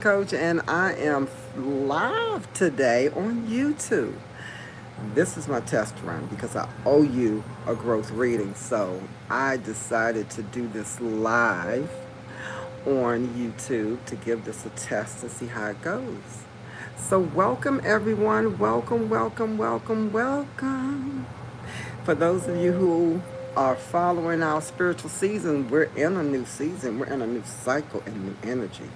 Coach, and I am live today on YouTube. This is my test run because I owe you a growth reading. So I decided to do this live on YouTube to give this a test and see how it goes. So, welcome everyone. Welcome, welcome, welcome, welcome. For those of you who are following our spiritual season, we're in a new season, we're in a new cycle and new energy.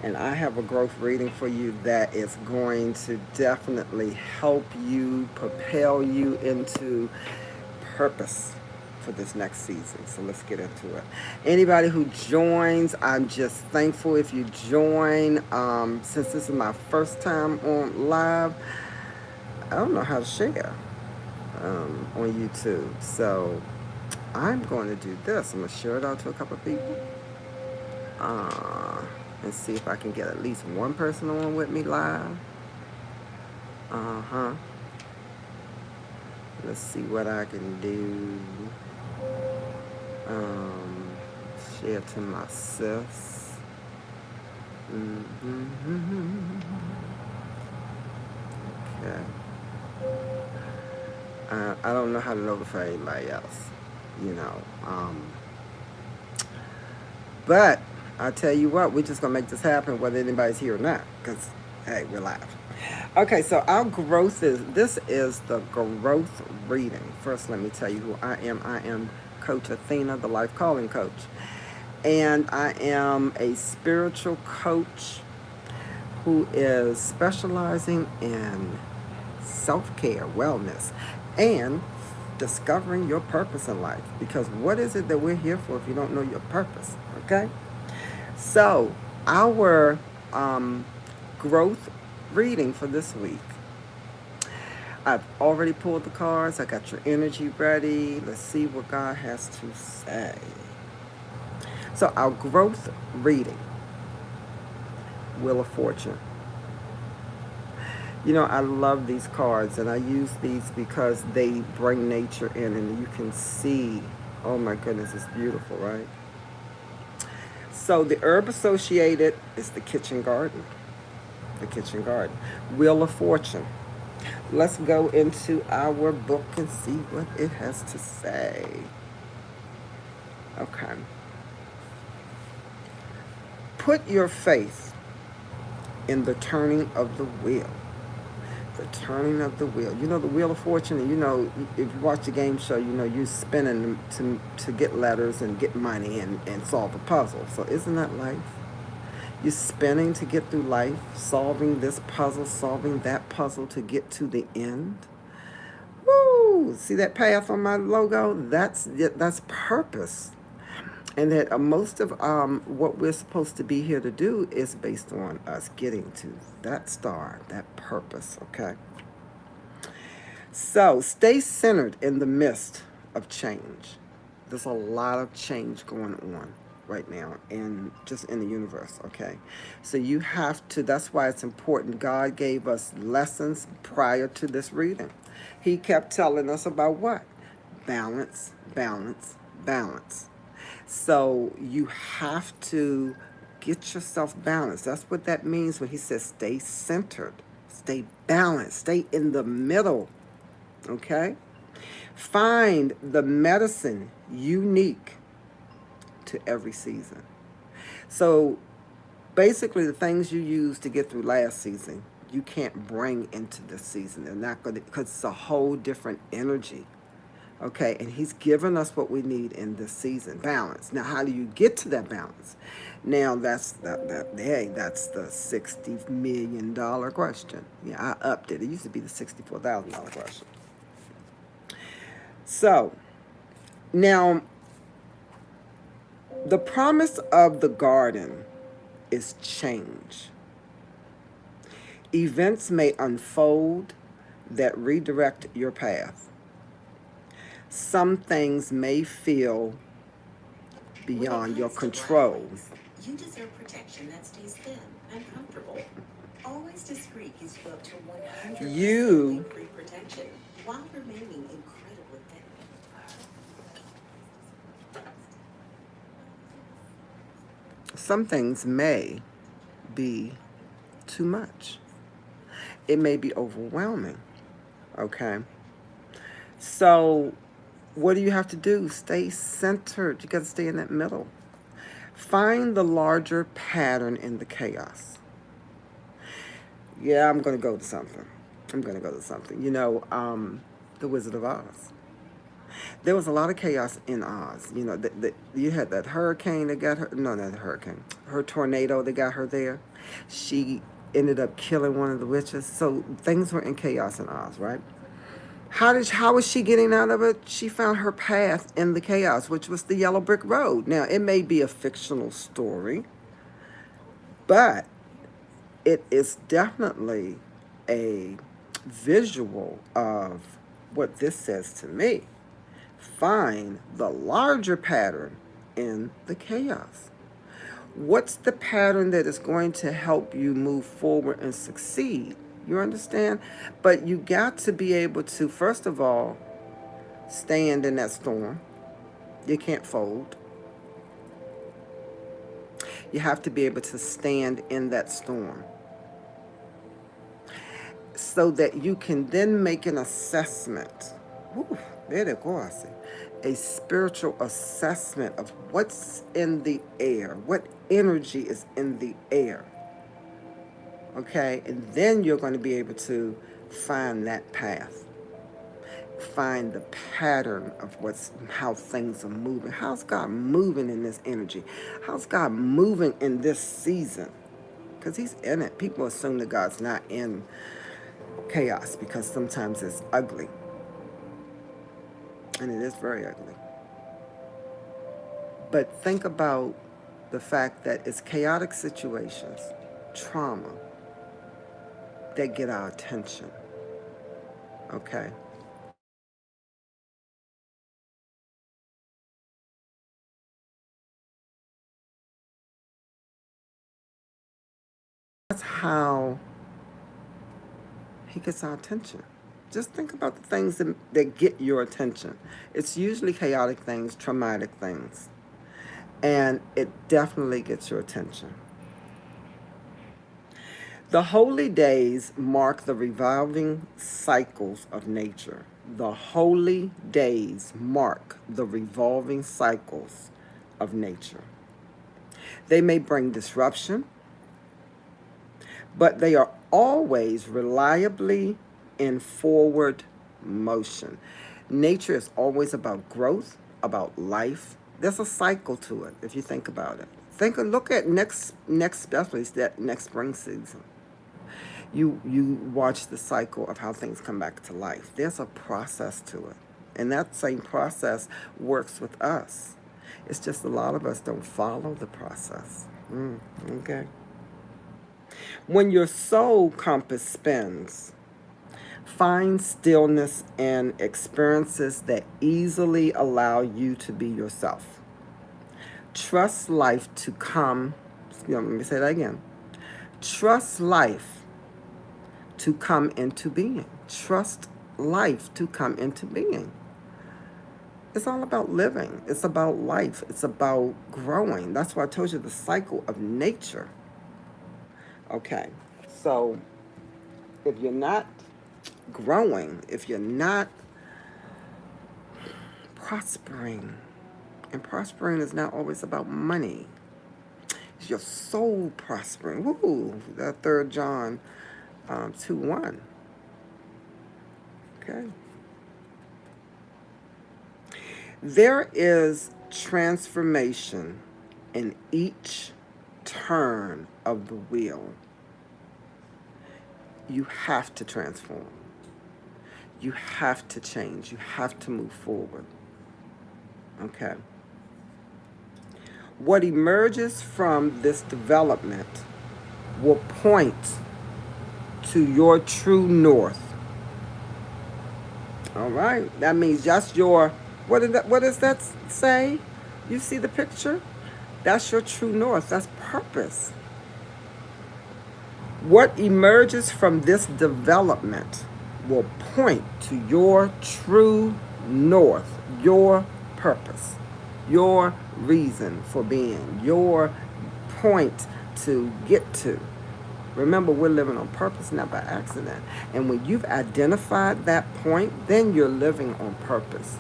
And I have a growth reading for you that is going to definitely help you, propel you into purpose for this next season. So let's get into it. Anybody who joins, I'm just thankful if you join. Since this is my first time on live, I don't know how to share on YouTube. So I'm going to do this. I'm going to share it out to a couple of people. Uh, and see if I can get at least one person on with me live. Uh-huh. Let's see what I can do. Um, Share to my sis. Mm-hmm. Okay. I don't know how to notify anybody else, you know. But I tell you what, we're just gonna make this happen whether anybody's here or not, because hey, we're live. Okay, so our growth is this is the growth reading. First, let me tell you who I am. I am Coach Athena, the Life Calling Coach, and I am a spiritual coach who is specializing in self-care, wellness, and discovering your purpose in life. Because what is it that we're here for if you don't know your purpose? Okay. So, our growth reading for this week. I've already pulled the cards. I got your energy ready. Let's see what God has to say. So, our growth reading, Wheel of Fortune. You know, I love these cards, and I use these because they bring nature in, and you can see, oh my goodness, it's beautiful, right? So the herb associated is the kitchen garden. The kitchen garden. Wheel of Fortune. Let's go into our book and see what it has to say. Okay. Put your faith in the turning of the wheel. The turning of the wheel. You know, the Wheel of Fortune, and you know, if you watch the game show, you know, you're spinning to get letters and get money and solve a puzzle. So isn't that life? You're spinning to get through life, solving this puzzle, solving that puzzle to get to the end. Woo! See that path on my logo? That's purpose. And that most of what we're supposed to be here to do is based on us getting to that star, that purpose, okay? So stay centered in the midst of change. There's a lot of change going on right now and just in the universe, okay? So you have to, that's why it's important. God gave us lessons prior to this reading. He kept telling us about what? Balance, balance, balance. So you have to get yourself balanced. That's what that means when he says stay centered, stay balanced, stay in the middle, okay? Find the medicine unique to every season. So basically, the things you used to get through last season, you can't bring into this season. They're not going to, because it's a whole different energy. Okay, and he's given us what we need in this season, balance. Now, how do you get to that balance? Now, that's the $60 million question. Yeah, I upped it. It used to be the $64,000 question. So, now, the promise of the garden is change. Events may unfold that redirect your path. Some things may feel beyond your control. You deserve protection that stays thin and comfortable. Always discreet gives you up to 100% free protection while remaining incredibly thin. Some things may be too much. It may be overwhelming. Okay. So, what do you have to do? Stay centered. You got to stay in that middle. Find the larger pattern in the chaos. Yeah, I'm going to go to something. I'm going to go to something. The Wizard of Oz. There was a lot of chaos in Oz. You had that hurricane that got her. No, not the hurricane. Her tornado that got her there. She ended up killing one of the witches. So things were in chaos in Oz, right? How was she getting out of it? She found her path in the chaos, which was the yellow brick road. Now, it may be a fictional story, but it is definitely a visual of what this says to me. Find the larger pattern in the chaos. What's the pattern that is going to help you move forward and succeed? You understand? But you got to be able to, first of all, stand in that storm. You can't fold. You have to be able to stand in that storm so that you can then make an assessment. Whew, there they go, I see. A spiritual assessment of what's in the air, what energy is in the air. Okay, and then you're going to be able to find that path. Find the pattern of how things are moving. How's God moving in this energy? How's God moving in this season? Because He's in it. People assume that God's not in chaos because sometimes it's ugly. And it is very ugly. But think about the fact that it's chaotic situations, trauma, that get our attention. Okay? That's how He gets our attention. Just think about the things that get your attention. It's usually chaotic things, traumatic things. And it definitely gets your attention. The holy days mark the revolving cycles of nature. The holy days mark the revolving cycles of nature. They may bring disruption, but they are always reliably in forward motion. Nature is always about growth, about life. There's a cycle to it if you think about it. Look at especially that next spring season. You watch the cycle of how things come back to life. There's a process to it. And that same process works with us. It's just a lot of us don't follow the process. Okay. When your soul compass spins, find stillness and experiences that easily allow you to be yourself. Trust life to come. Let me say that again. Trust life to come into being. Trust life to come into being. It's all about living. It's about life. It's about growing. That's why I told you the cycle of nature. Okay, so if you're not growing, if you're not prospering, and prospering is not always about money. Is your soul prospering? Woo! That 3 John 2:1. Okay. There is transformation in each turn of the wheel. You have to transform. You have to change. You have to move forward. Okay. What emerges from this development will point to your true north. All right. That means just your, what does that say? You see the picture? That's your true north. That's purpose. What emerges from this development will point to your true north, your purpose, your reason for being, your point to get to. Remember, we're living on purpose, not by accident. And when you've identified that point, then you're living on purpose.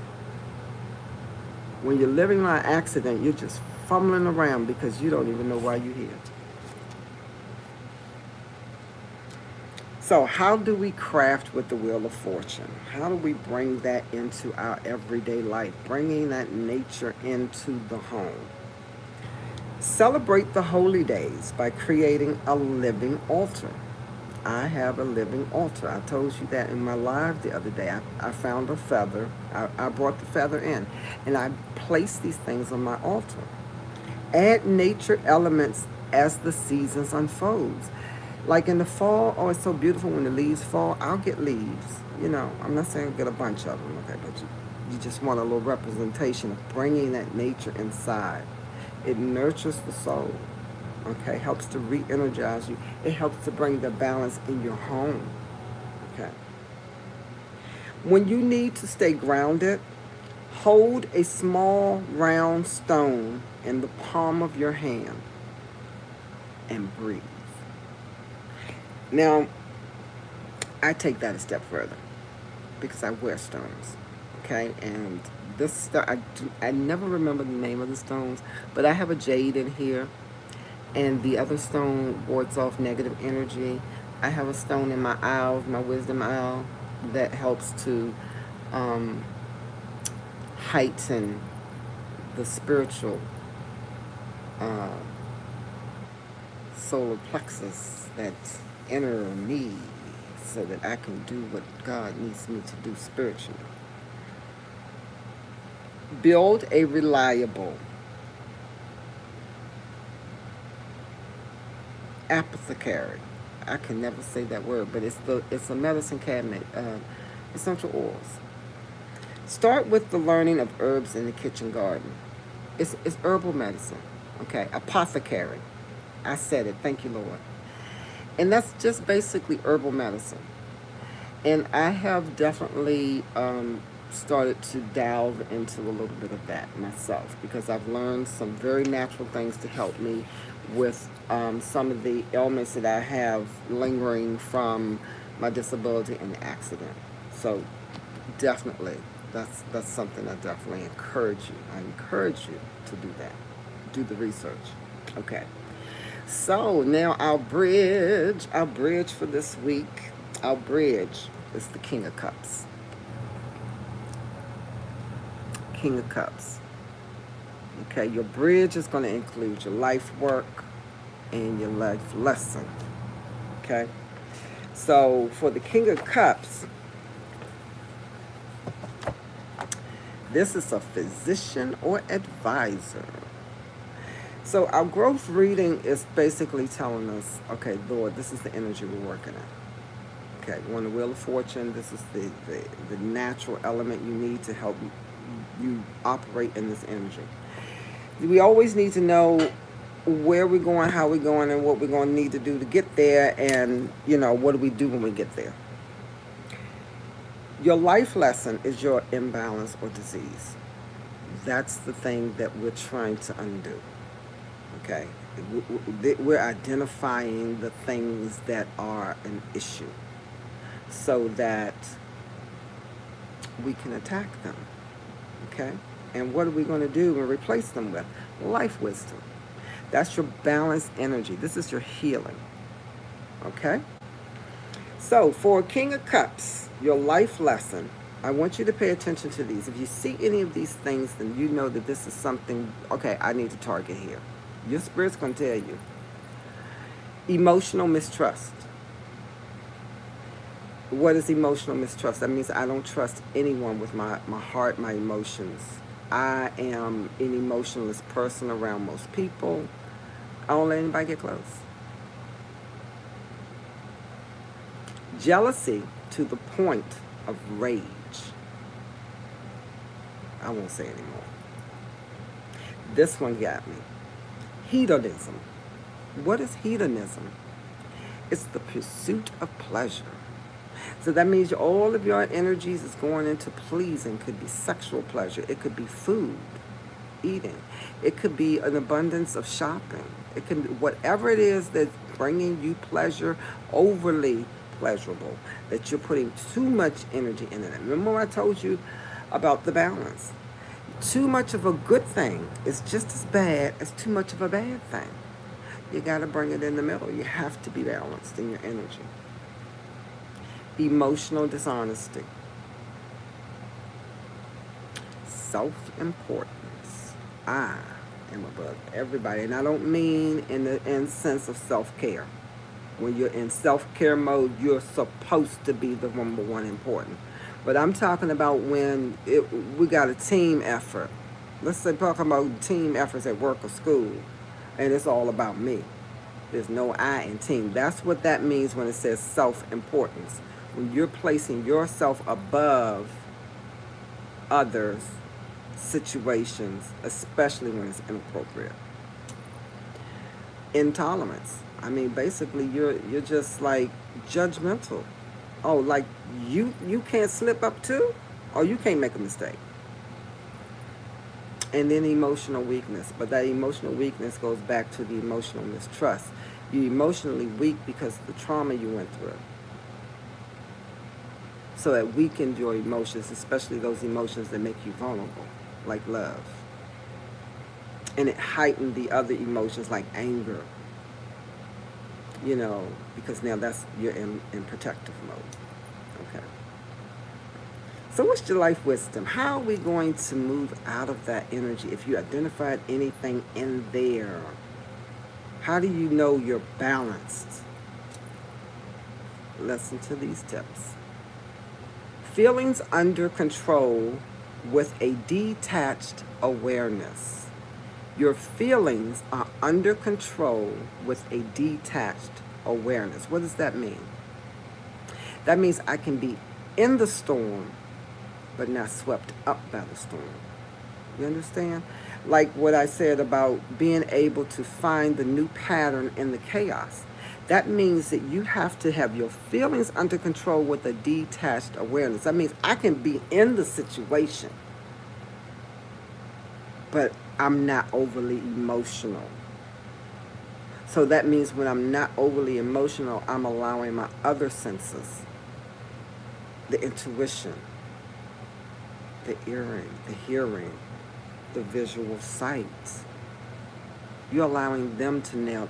When you're living on accident, you're just fumbling around because you don't even know why you're here. So, how do we craft with the Wheel of Fortune? How do we bring that into our everyday life, bringing that nature into the home? Celebrate the holy days by creating a living altar. I have a living altar. I told you that in my live the other day. I found a feather. I brought the feather in, and I placed these things on my altar. Add nature elements as the seasons unfolds. Like in the fall, oh, it's so beautiful when the leaves fall. I'll get leaves. I'm not saying I'll get a bunch of them, okay, but you just want a little representation of bringing that nature inside. It nurtures the soul, okay, helps to re-energize you. It helps to bring the balance in your home, okay. When you need to stay grounded, hold a small round stone in the palm of your hand and breathe. Now, I take that a step further because I wear stones, okay? And this stone, I never remember the name of the stones, but I have a jade in here, and the other stone wards off negative energy. I have a stone in my aisle, my wisdom aisle, that helps to heighten the spiritual solar plexus that's inner me so that I can do what God needs me to do spiritually. Build a reliable apothecary. I can never say that word, but it's a medicine cabinet, essential oils. Start with the learning of herbs in the kitchen garden. It's herbal medicine, okay? Apothecary. I said it. Thank you, Lord. And that's just basically herbal medicine. And I have definitely started to delve into a little bit of that myself because I've learned some very natural things to help me with some of the ailments that I have lingering from my disability and accident. So definitely, that's something I definitely encourage you. I encourage you to do that. Do the research. Okay. So now our bridge for this week, our bridge is the King of Cups. King of Cups. Okay, your bridge is going to include your life work and your life lesson. Okay, so for the King of Cups, this is a physician or advisor. So our growth reading is basically telling us, okay, Lord, this is the energy we're working at. Okay, we're on the Wheel of Fortune. This is the natural element you need to help you operate in this energy. We always need to know where we're going, how we're going, and what we're going to need to do to get there, and, what do we do when we get there. Your life lesson is your imbalance or disease. That's the thing that we're trying to undo. Okay, we're identifying the things that are an issue so that we can attack them. Okay, and what are we going to do and replace them with? Life wisdom. That's your balanced energy. This is your healing. Okay, so for King of Cups, your life lesson, I want you to pay attention to these. If you see any of these things, then you know that this is something, okay, I need to target here. Your spirit's going to tell you. Emotional mistrust. What is emotional mistrust? That means I don't trust anyone with my heart, my emotions. I am an emotionless person around most people. I don't let anybody get close. Jealousy to the point of rage. I won't say anymore. This one got me. Hedonism. What is hedonism? It's the pursuit of pleasure. So that means all of your energies is going into pleasing. It could be sexual pleasure. It could be food, eating. It could be an abundance of shopping. It can be whatever it is that bringing you pleasure, overly pleasurable, that you're putting too much energy into it. Remember I told you about the balance? Too much of a good thing is just as bad as too much of a bad thing. You got to bring it in the middle. You have to be balanced in your energy. Emotional dishonesty. Self-importance. I am above everybody. And I don't mean in the sense of self-care. When you're in self-care mode, you're supposed to be the number one important. But I'm talking about when we got a team effort. Let's say talking about team efforts at work or school, and it's all about me. There's no I in team. That's what that means when it says self-importance. When you're placing yourself above others, situations, especially when it's inappropriate. Intolerance. I mean, basically, you're just like judgmental. Oh, like you can't slip up too, or you can't make a mistake. And then emotional weakness. But that emotional weakness goes back to the emotional mistrust. You're emotionally weak because of the trauma you went through. So it weakened your emotions, especially those emotions that make you vulnerable, like love. And it heightened the other emotions like anger. You know, because now you're in protective mode. Okay. So what's your life wisdom? How are we going to move out of that energy? If you identified anything in there, how do you know you're balanced? Listen to these tips. Feelings under control with a detached awareness. Your feelings are under control with a detached awareness. What does that mean? That means I can be in the storm, but not swept up by the storm. You understand? Like what I said about being able to find the new pattern in the chaos. That means that you have to have your feelings under control with a detached awareness. That means I can be in the situation, but I'm not overly emotional. So that means when I'm not overly emotional, I'm allowing my other senses, the intuition, the hearing, the visual sight. You're allowing them to now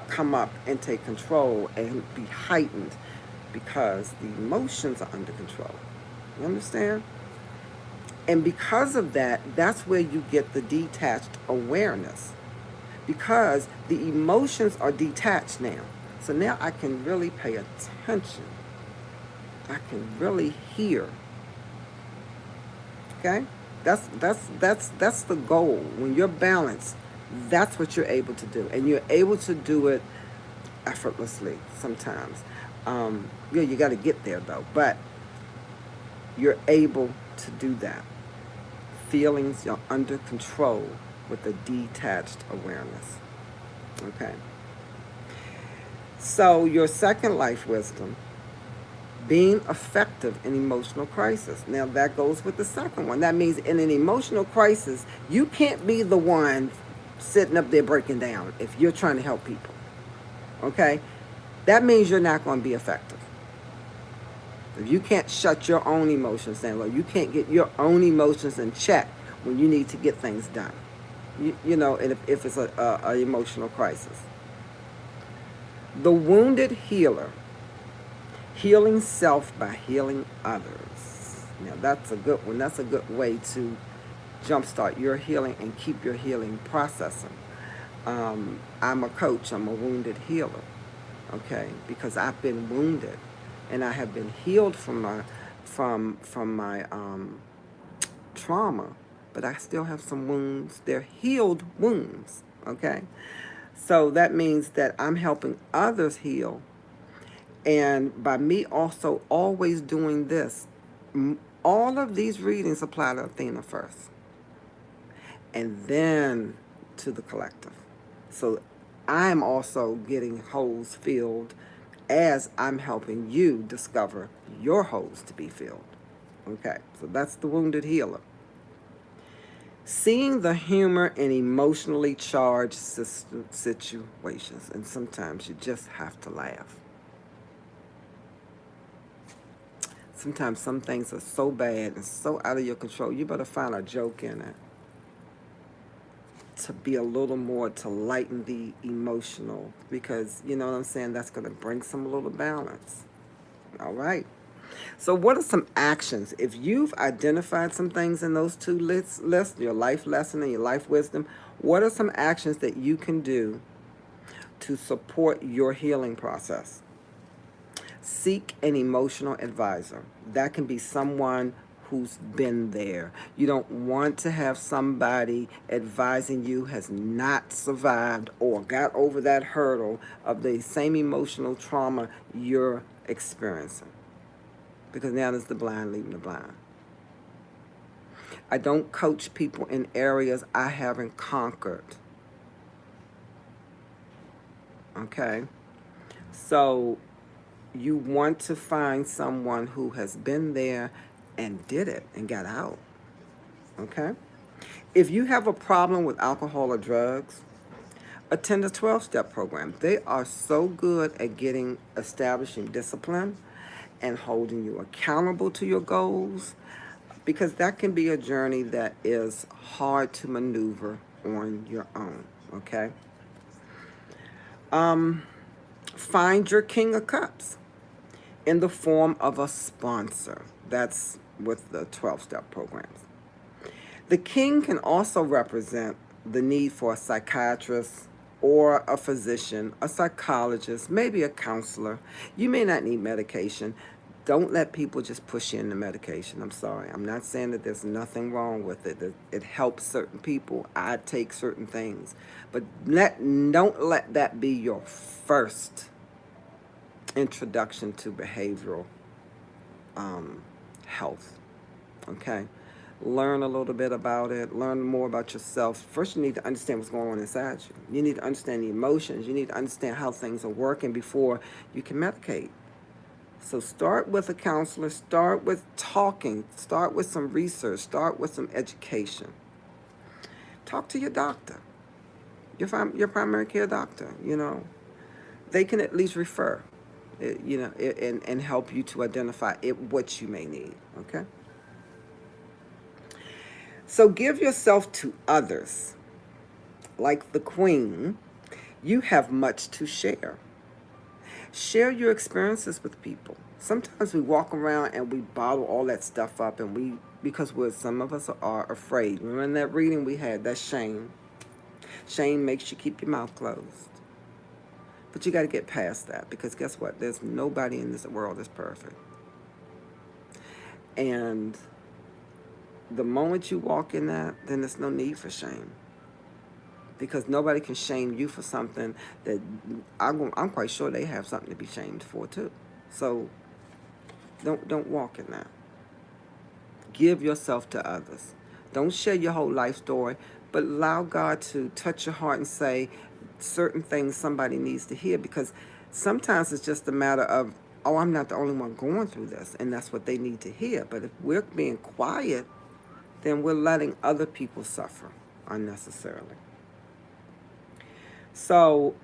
come up and take control and be heightened because the emotions are under control. You understand? And because of that, that's where you get the detached awareness. Because the emotions are detached now. So now I can really pay attention. I can really hear. Okay? That's the goal. When you're balanced, that's what you're able to do. And you're able to do it effortlessly sometimes. You got to get there though. But you're able to do that. Feelings are under control with a detached awareness. Okay. So your second life wisdom, being effective in emotional crisis. Now that goes with the second one. That means in an emotional crisis, you can't be the one sitting up there breaking down if you're trying to help people. Okay? That means you're not going to be effective. If you can't shut your own emotions down, or you can't get your own emotions in check when you need to get things done, you know, and if it's an emotional crisis. The wounded healer, healing self by healing others. Now that's a good one. That's a good way to jumpstart your healing and keep your healing processing. I'm a coach. I'm a wounded healer. Okay, because I've been wounded, and I have been healed from my trauma, but I still have some wounds. They're healed wounds. Okay, so that means that I'm helping others heal, and by me also always doing this, all of these readings apply to Athena first, and then to the collective. So I'm also getting holes filled as I'm helping you discover your holes to be filled. Okay, so that's the wounded healer. Seeing the humor in emotionally charged situations. And sometimes you just have to laugh. Sometimes some things are so bad and so out of your control, you better find a joke in it to be a little more, to lighten the emotional, because you know what I'm saying, that's going to bring some little balance. All right. So what are some actions? If you've identified some things in those two lists, your life lesson and your life wisdom, what are some actions that you can do to support your healing process? Seek an emotional advisor. That can be someone who's been there. You don't want to have somebody advising you has not survived or got over that hurdle of the same emotional trauma you're experiencing. Because now there's the blind leading the blind. I don't coach people in areas I haven't conquered. Okay? So you want to find someone who has been there and did it and got out. Okay? If you have a problem with alcohol or drugs, attend a 12-step program. They are so good at establishing discipline and holding you accountable to your goals, because that can be a journey that is hard to maneuver on your own. Okay? Find your King of Cups in the form of a sponsor. That's with the 12-step programs. The king can also represent the need for a psychiatrist or a physician, a psychologist, maybe a counselor. You may not need medication. Don't let people just push you into medication. I'm sorry. I'm not saying that there's nothing wrong with it. It helps certain people. I take certain things. But don't let that be your first introduction to behavioral health. Okay? Learn a little bit about it. Learn more about yourself. First, you need to understand what's going on inside you. You need to understand the emotions. You need to understand how things are working before you can medicate. So start with a counselor. Start with talking. Start with some research. Start with some education. Talk to your doctor, your primary care doctor. You know, they can at least refer, and help you to identify what you may need. Okay. So give yourself to others. Like the queen, you have much to share. Share your experiences with people. Sometimes we walk around and we bottle all that stuff up, and because some of us are afraid. Remember in that reading we had, that shame. Shame makes you keep your mouth closed. But you got to get past that, because guess what? There's nobody in this world that's perfect. And the moment you walk in that, then there's no need for shame. Because nobody can shame you for something that I'm quite sure they have something to be shamed for too. So don't walk in that. Give yourself to others. Don't share your whole life story, but allow God to touch your heart and say certain things somebody needs to hear, because sometimes it's just a matter of, oh, I'm not the only one going through this, and that's what they need to hear. But if we're being quiet, then we're letting other people suffer unnecessarily. So,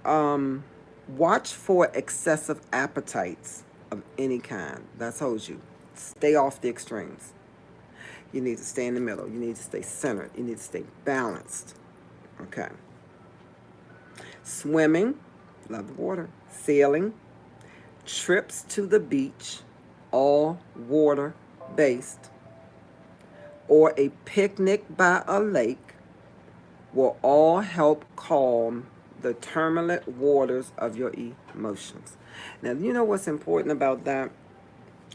watch for excessive appetites of any kind. That told you. Stay off the extremes. You need to stay in the middle. You need to stay centered. You need to stay balanced. Okay. Swimming, love the water. Sailing, trips to the beach, all water-based, or a picnic by a lake will all help calm the turbulent waters of your emotions. Now, you know what's important about that?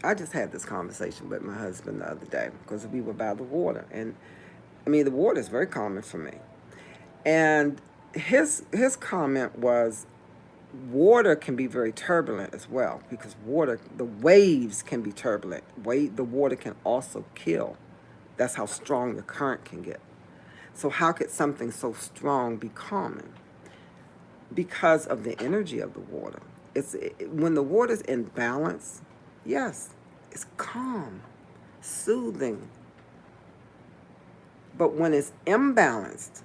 I just had this conversation with my husband the other day because we were by the water. And, I mean, the water is very common for me. And his comment was, water can be very turbulent as well, because the waves can be turbulent. The water can also kill. That's how strong the current can get. So how could something so strong be calming? Because of the energy of the water. When the water's in balance, yes, it's calm, soothing. But when it's imbalanced,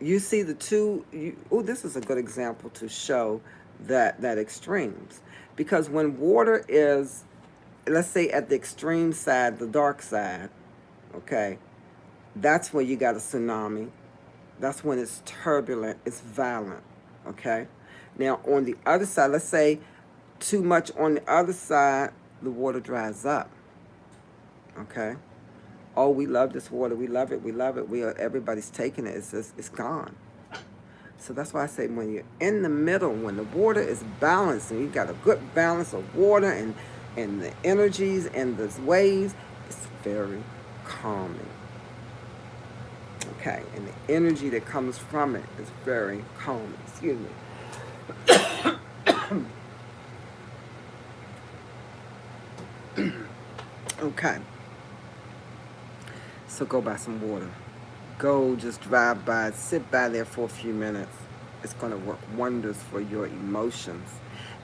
you see the two. This is a good example to show that extremes. Because when water is, let's say, at the extreme side, the dark side, okay, that's where you got a tsunami. That's when it's turbulent, it's violent, okay? Now, on the other side, let's say too much on the other side, the water dries up, okay? Oh, we love this water. We love it. We love it. Everybody's taking it. It's just, it's gone. So that's why I say when you're in the middle, when the water is balanced and you've got a good balance of water and the energies and the waves, it's very calming. Okay, and the energy that comes from it is very calming. Excuse me. Okay. So go buy some water. Go just drive by, sit by there for a few minutes. It's going to work wonders for your emotions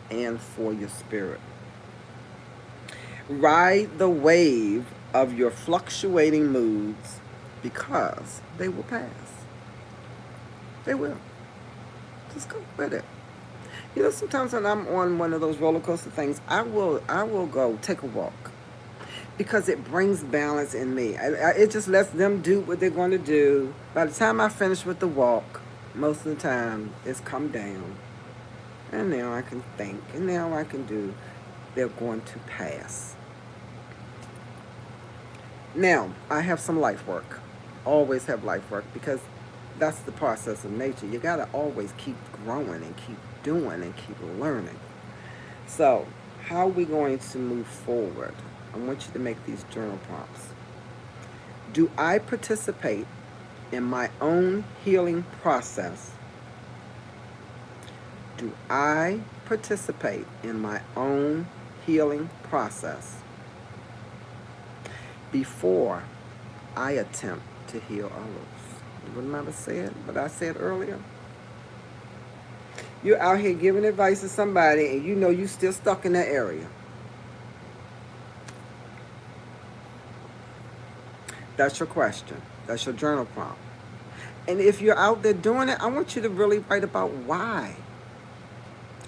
and for your spirit. Ride the wave of your fluctuating moods because they will pass. They will. Just go with it. You know, sometimes when I'm on one of those roller coaster things, I will go take a walk. Because it brings balance in me. It just lets them do what they're going to do. By the time I finish with the walk, most of the time, it's come down. And now I can think. And now I can do. They're going to pass. Now, I have some life work. Always have life work. Because that's the process of nature. You got to always keep growing and keep doing and keep learning. So, how are we going to move forward? I want you to make these journal prompts. Do I participate in my own healing process? Do I participate in my own healing process before I attempt to heal others? You remember what I said earlier? You're out here giving advice to somebody and you know you're still stuck in that area. That's your question. That's your journal prompt. And if you're out there doing it, I want you to really write about why.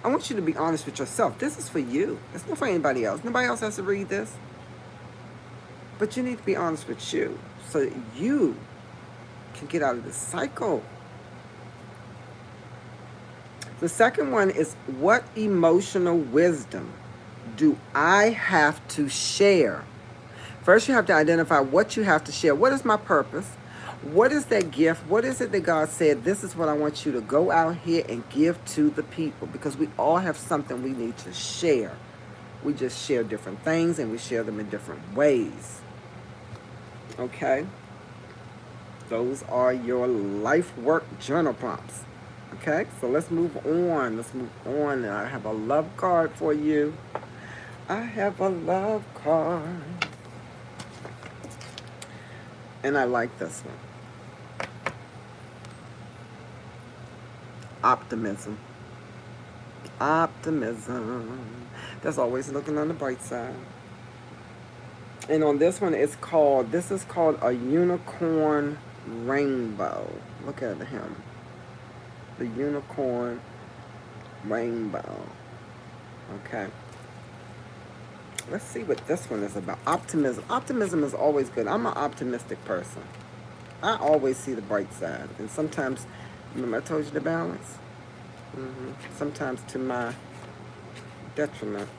I want you to be honest with yourself. This is for you. It's not for anybody else. Nobody else has to read this. But you need to be honest with you so that you can get out of this cycle. The second one is, what emotional wisdom do I have to share? First, you have to identify what you have to share. What is my purpose? What is that gift? What is it that God said, this is what I want you to go out here and give to the people? Because we all have something we need to share. We just share different things and we share them in different ways. Okay? Those are your life work journal prompts. Okay? So let's move on. Let's move on. I have a love card for you. I have a love card. And I like this one. Optimism. Optimism. That's always looking on the bright side. And on this one, this is called a unicorn rainbow. Look at him. The unicorn rainbow. Okay. Let's see what this one is about. Optimism. Optimism is always good. I'm an optimistic person. I always see the bright side. And sometimes, remember I told you the balance? Sometimes to my detriment.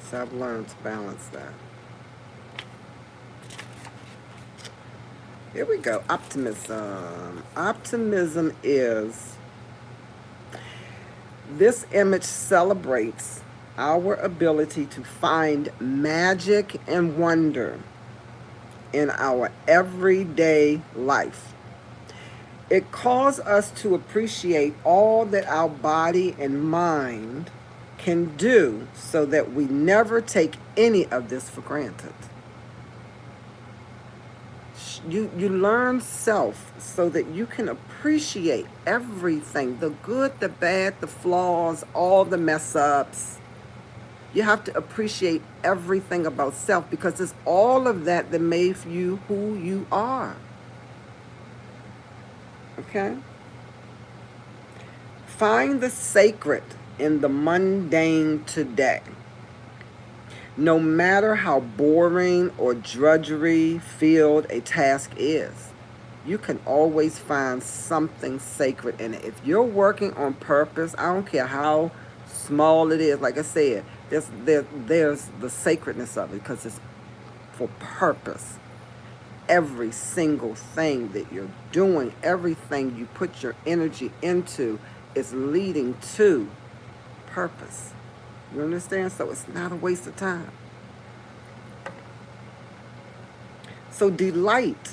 So I've learned to balance that. Here we go. Optimism. Optimism is, this image celebrates our ability to find magic and wonder in our everyday life. It calls us to appreciate all that our body and mind can do so that we never take any of this for granted. You learn self so that you can appreciate everything, the good, the bad, the flaws, all the mess ups. You have to appreciate everything about self, because it's all of that that made you who you are. Okay? Find the sacred in the mundane today. No matter how boring or drudgery filled a task is, you can always find something sacred in it. If you're working on purpose, I don't care how small it is, like I said, there's the sacredness of it, because it's for purpose. Every single thing that you're doing, everything you put your energy into, is leading to purpose. You understand? So it's not a waste of time. So delight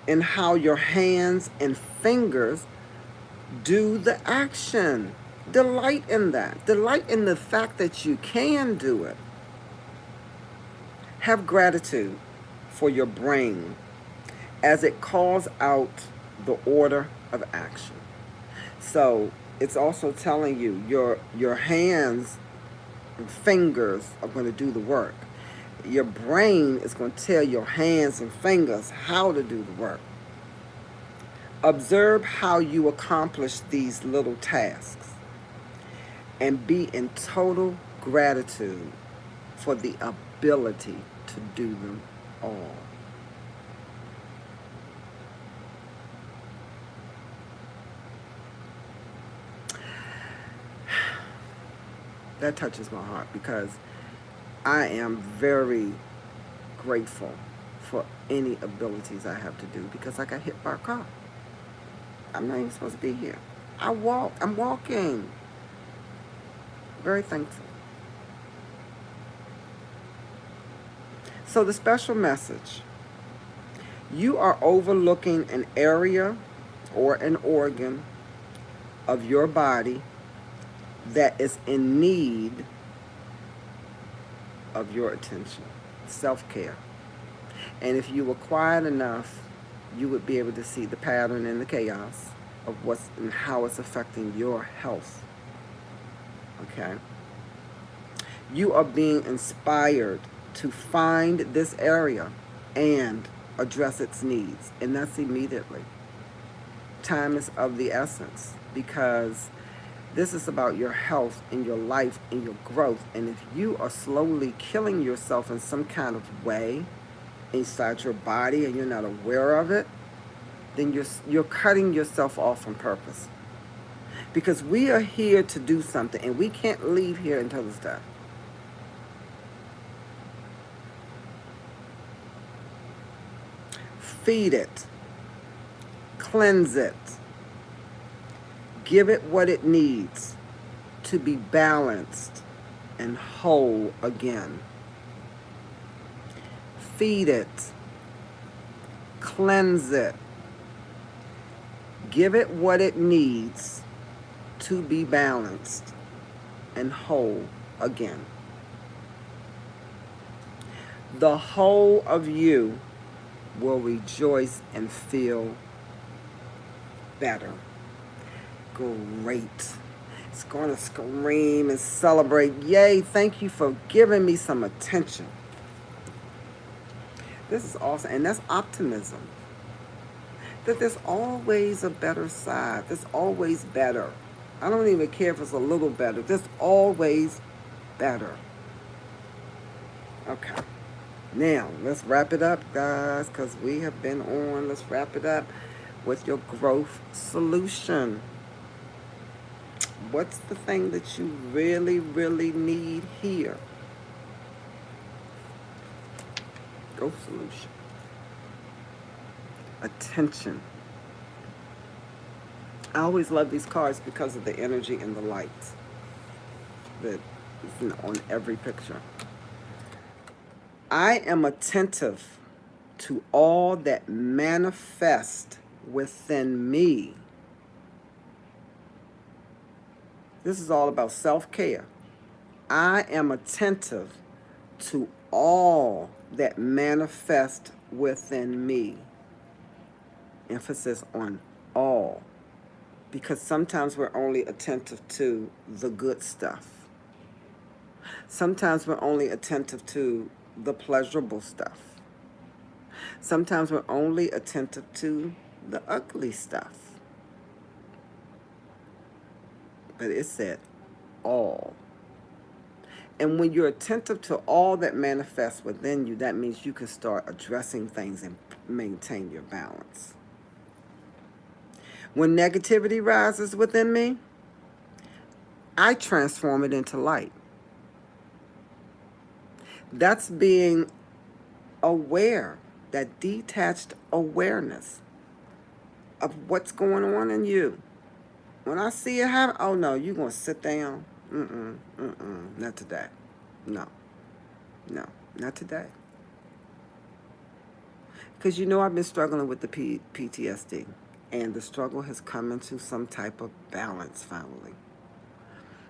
in how your hands and fingers do the action. Delight in that. Delight in the fact that you can do it. Have gratitude for your brain as it calls out the order of action. So it's also telling you your hands and fingers are going to do the work. Your brain is going to tell your hands and fingers how to do the work. Observe how you accomplish these little tasks and be in total gratitude for the ability to do them all. That touches my heart, because I am very grateful for any abilities I have to do, because I got hit by a car. I'm not even supposed to be here. I'm walking. Very thankful. So the special message: you are overlooking an area or an organ of your body that is in need of your attention. Self-care. And if you were quiet enough, you would be able to see the pattern and the chaos of what's and how it's affecting your health. Okay? You are being inspired to find this area and address its needs, and that's immediately. Time is of the essence, because this is about your health and your life and your growth. And if you are slowly killing yourself in some kind of way inside your body and you're not aware of it, then you're cutting yourself off on purpose. Because we are here to do something, and we can't leave here until it's done. Feed it. Cleanse it. Give it what it needs to be balanced and whole again. Feed it. Cleanse it. Give it what it needs to be balanced and whole again. The whole of you will rejoice and feel better. Great. It's going to scream and celebrate. Yay, thank you for giving me some attention. This is awesome. And that's optimism. That there's always a better side. There's always better. I don't even care if it's a little better. There's always better. Okay. Now, let's wrap it up, guys, because we have been on. Let's wrap it up with your growth solution. What's the thing that you really, really need here? Growth solution. Attention. I always love these cards because of the energy and the lights that is on every picture. I am attentive to all that manifests within me. This is all about self-care. I am attentive to all that manifests within me. Emphasis on all. Because sometimes we're only attentive to the good stuff. Sometimes we're only attentive to the pleasurable stuff. Sometimes we're only attentive to the ugly stuff. But it said all. And when you're attentive to all that manifests within you, that means you can start addressing things and maintain your balance. When negativity rises within me, I transform it into light. That's being aware, that detached awareness of what's going on in you. When I see it happen, oh no, you're going to sit down. Not today. No, not today. Because I've been struggling with the PTSD, and the struggle has come into some type of balance finally.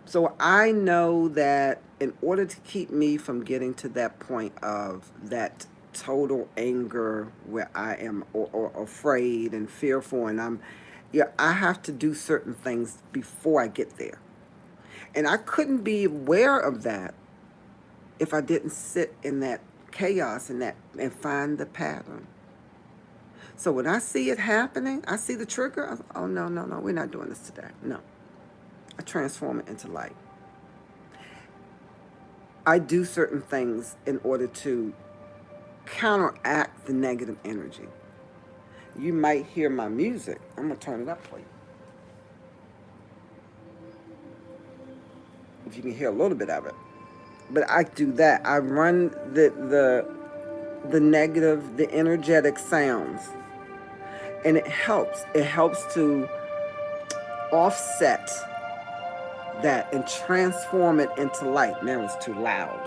So I know that in order to keep me from getting to that point of that total anger where I am or afraid and fearful, and I have to do certain things before I get there. And I couldn't be aware of that if I didn't sit in that chaos and find the pattern. So when I see it happening, I see the trigger. Oh no, we're not doing this today. No, I transform it into light. I do certain things in order to counteract the negative energy. You might hear my music. I'm gonna turn it up for you. If you can hear a little bit of it. But I do that. I run the negative, the energetic sounds. And it helps. It helps to offset that and transform it into light. Now it's too loud.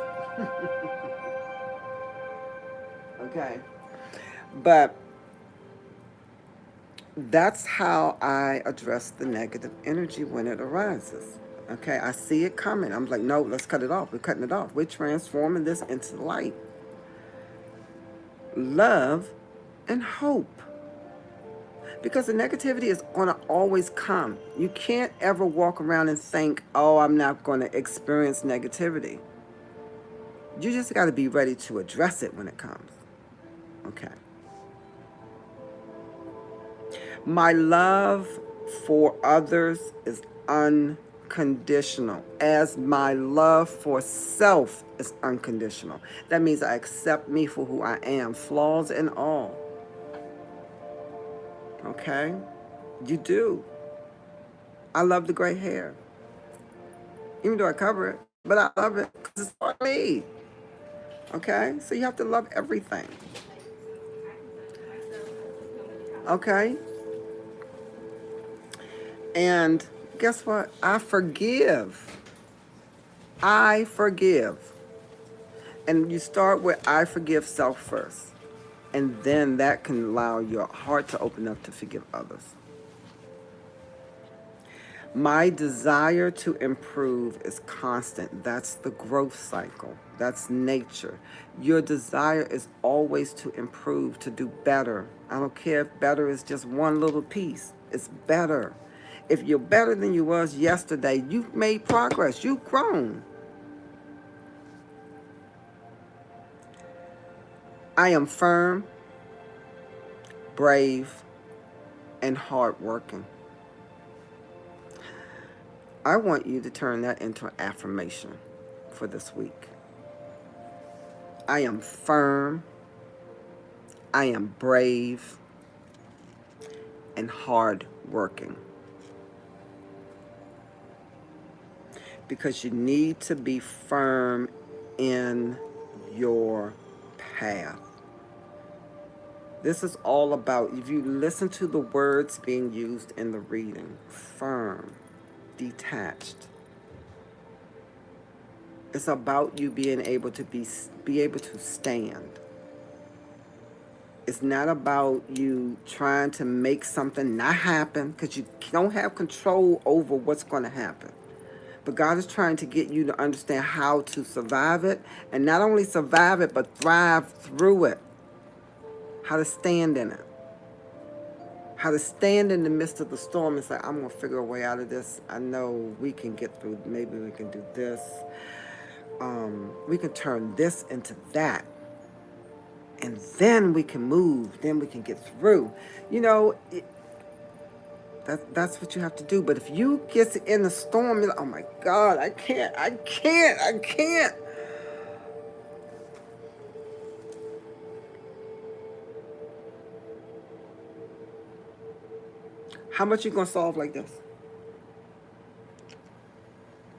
Okay. But that's how I address the negative energy when it arises. Okay, I see it coming. I'm like, no, let's cut it off. We're cutting it off. We're transforming this into light, love, and hope. Because the negativity is going to always come. You can't ever walk around and think, oh, I'm not going to experience negativity. You just got to be ready to address it when it comes. Okay. My love for others is unconditional, as my love for self is unconditional. That means I accept me for who I am, flaws and all. Okay? You do. I love the gray hair. Even though I cover it, but I love it because it's for me. Okay? So you have to love everything. Okay? And guess what? I forgive. I forgive. And you start with I forgive self first. And then that can allow your heart to open up to forgive others. My desire to improve is constant. That's the growth cycle. That's nature. Your desire is always to improve, to do better. I don't care if better is just one little piece. It's better. If you're better than you was yesterday, you've made progress. You've grown. I am firm, brave, and hardworking. I want you to turn that into an affirmation for this week. I am firm, I am brave, and hardworking. Because you need to be firm in your path. This is all about, if you listen to the words being used in the reading, firm, detached. It's about you being able to be able to stand. It's not about you trying to make something not happen, because you don't have control over what's going to happen. But God is trying to get you to understand how to survive it, and not only survive it, but thrive through it. How to stand in it. How to stand in the midst of the storm and say, I'm going to figure a way out of this. I know we can get through. Maybe we can do this. we can turn this into that. And then we can move. Then we can get through. You know, that's what you have to do. But if you get in the storm, you're like, oh my God, I can't. How much you gonna solve like this?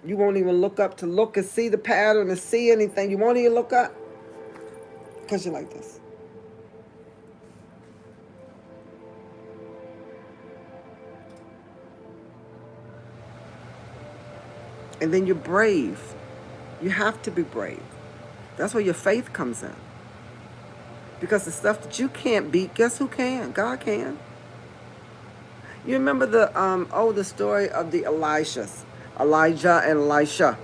You won't even look up to look and see the pattern and see anything. You won't even look up because you're like this. And then you're brave. You have to be brave. That's where your faith comes in. Because the stuff that you can't beat, guess who can? God can. You remember the story of the Elijah and Elisha.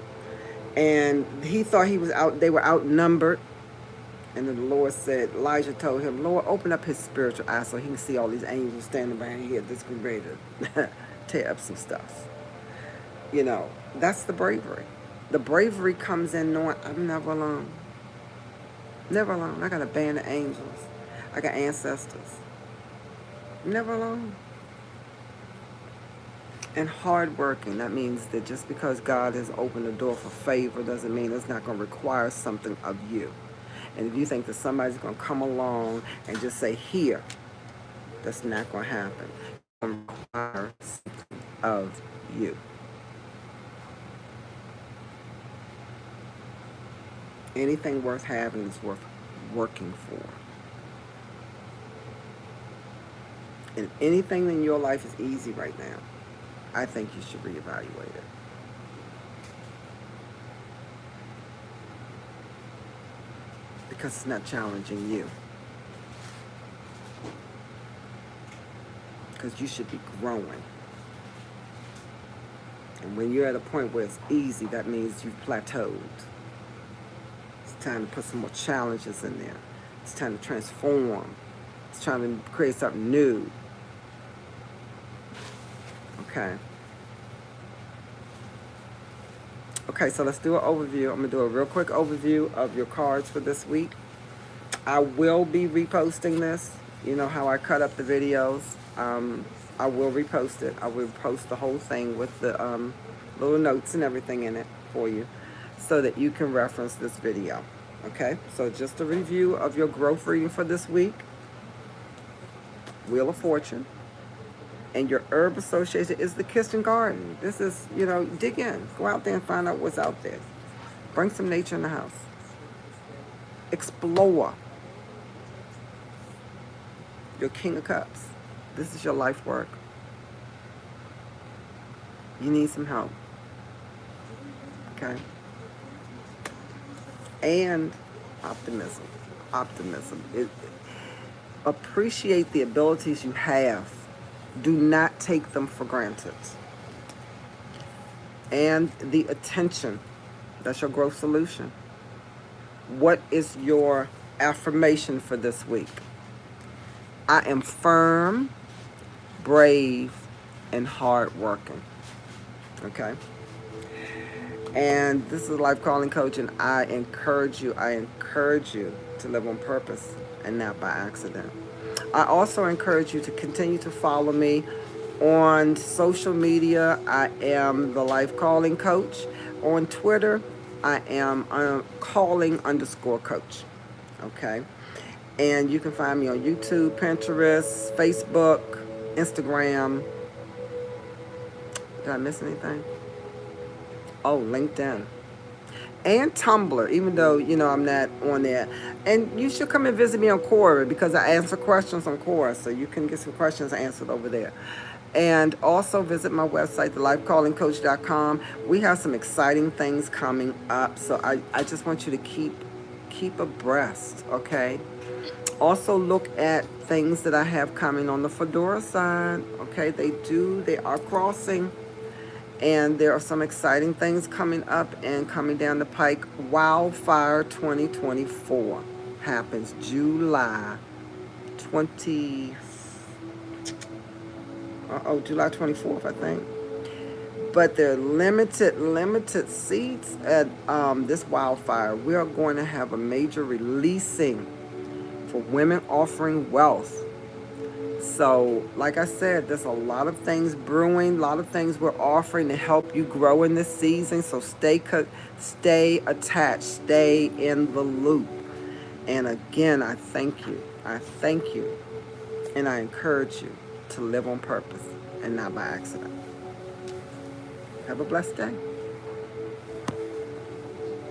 And he thought they were outnumbered. And then the Lord said, Elijah told him, Lord, open up his spiritual eyes so he can see all these angels standing behind here that's ready to tear up some stuff. You know, that's the bravery. The bravery comes in knowing I'm never alone. Never alone. I got a band of angels. I got ancestors. Never alone. And hardworking. That means that just because God has opened the door for favor doesn't mean it's not going to require something of you. And if you think that somebody's going to come along and just say, here, that's not going to happen. It's going to require something of you. Anything worth having is worth working for. And if anything in your life is easy right now, I think you should reevaluate it. Because it's not challenging you. Because you should be growing. And when you're at a point where it's easy, that means you've plateaued. It's time to put some more challenges in there. It's time to transform. It's trying to create something new. Okay, so let's do an overview. I'm going to do a real quick overview of your cards for this week. I will be reposting this. You know how I cut up the videos. I will repost it. I will post the whole thing with the little notes and everything in it for you so that you can reference this video. Okay, so just a review of your growth reading for this week. Wheel of Fortune. And your herb associated is the kitchen garden. This is, dig in. Go out there and find out what's out there. Bring some nature in the house. Explore. Your King of Cups. This is your life work. You need some help. Okay? And optimism. Appreciate the abilities you have. Do not take them for granted. And the attention. That's your growth solution. What is your affirmation for this week? I am firm, brave, and hardworking. Okay? And this is the Life Calling Coach, and I encourage you to live on purpose and not by accident. I also encourage you to continue to follow me on social media. I am the Life Calling Coach. On Twitter, I am calling_coach. Okay? And you can find me on YouTube, Pinterest, Facebook, Instagram. Did I miss anything? Oh, LinkedIn. And Tumblr, even though, I'm not on there. And you should come and visit me on Quora because I answer questions on Quora, so you can get some questions answered over there. And also visit my website, TheLifeCallingCoach.com. We have some exciting things coming up, so I just want you to keep abreast, okay? Also look at things that I have coming on the Fedora side, okay? They are crossing. And there are some exciting things coming up and coming down the pike. Wildfire 2024 happens July 24th, I think. but there are limited seeds at this wildfire. We are going to have a major releasing for women offering wealth. So, like I said, there's a lot of things brewing, a lot of things we're offering to help you grow in this season. So stay attached, stay in the loop. And again, I thank you. I thank you. And I encourage you to live on purpose and not by accident. Have a blessed day.